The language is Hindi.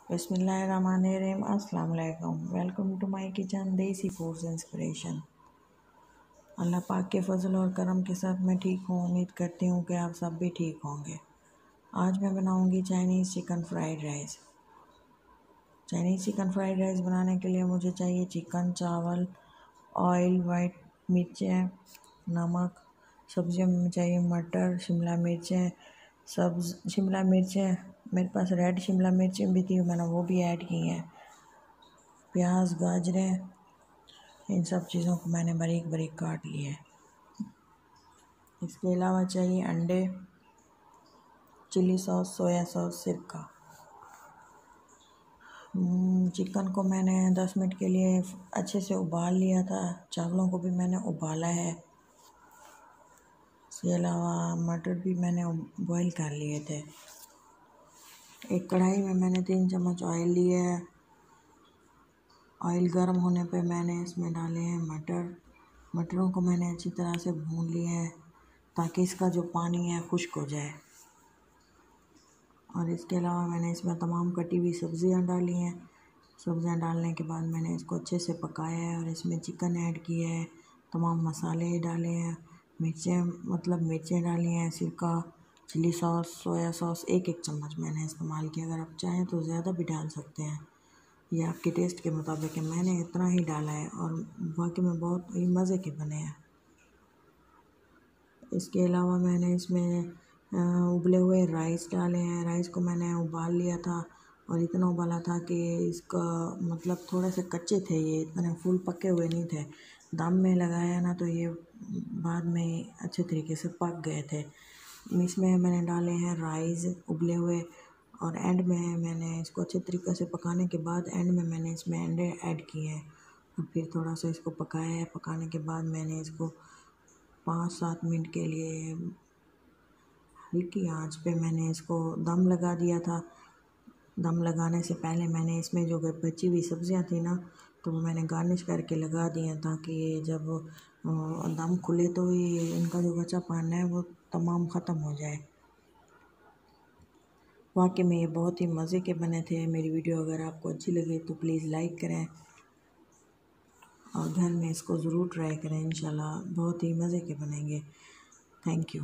बिस्मिल्लाहिर्रहमानिर्रहीम। अस्सलाम वालेकुम। वेलकम टू माय किचन देसी फूड्स इंस्पिरेशन। अल्लाह पाक के फजल और करम के साथ मैं ठीक हूँ। उम्मीद करती हूँ कि आप सब भी ठीक होंगे। आज मैं बनाऊँगी Chinese chicken fried rice. Chinese chicken fried rice बनाने के लिए मुझे चाहिए चिकन, चावल, ऑयल, वाइट मिर्चें, नमक। सब्जियों में चाहिए मटर, शिमला मिर्चें, सब्ज़ शिमला मिर्चें। मेरे पास रेड शिमला मिर्चें भी थी, मैंने वो भी ऐड की हैं। प्याज, गाजरें, इन सब चीज़ों को मैंने बारीक बारीक काट लिया है। इसके अलावा चाहिए अंडे, चिली सॉस, सोया सॉस, सिरका। चिकन को मैंने 10 मिनट के लिए अच्छे से उबाल लिया था। चावलों को भी मैंने उबाला है। इसके अलावा मटर भी मैंने बॉईल कर लिए थे। एक कढ़ाई में मैंने 3 चम्मच ऑयल लिया है। ऑयल गर्म होने पे मैंने इसमें डाले हैं मटरों को मैंने अच्छी तरह से भून लिया है ताकि इसका जो पानी है खुश्क हो जाए। और इसके अलावा मैंने इसमें तमाम कटी हुई सब्ज़ियाँ डाली हैं। सब्ज़ियाँ डालने के बाद मैंने इसको अच्छे से पकाया है और इसमें चिकन ऐड किया है। तमाम मसाले डाले हैं, मिर्चें डाली हैं, सिरका, चिली सॉस, सोया सॉस एक चम्मच मैंने इस्तेमाल किया। अगर आप चाहें तो ज़्यादा भी डाल सकते हैं, ये आपके टेस्ट के मुताबिक है। मैंने इतना ही डाला है और वाकई में बहुत ही मज़े के बने हैं। इसके अलावा मैंने इसमें उबले हुए राइस डाले हैं। राइस को मैंने उबाल लिया था और इतना उबाला था कि इसका थोड़े से कच्चे थे, ये इतने फुल पके हुए नहीं थे। दम में लगाया ना तो ये बाद में अच्छे तरीके से पक गए थे। इसमें मैंने डाले हैं राइस उबले हुए और एंड में मैंने इसको अच्छे तरीके से पकाने के बाद एंड में मैंने इसमें अंडे ऐड किए हैं और फिर थोड़ा सा इसको पकाया है। पकाने के बाद मैंने इसको 5-7 मिनट के लिए हल्की आंच पे मैंने इसको दम लगा दिया था। दम लगाने से पहले मैंने इसमें जो बची हुई सब्ज़ियाँ थी ना तो वो मैंने गार्निश करके लगा दी हैं ताकि ये जब दम खुले तो ये इनका जो कच्चापन है वो तमाम ख़त्म हो जाए। वाकई में ये बहुत ही मज़े के बने थे। मेरी वीडियो अगर आपको अच्छी लगे तो प्लीज़ लाइक करें और घर में इसको ज़रूर ट्राई करें। इंशाल्लाह बहुत ही मज़े के बनेंगे। Thank you.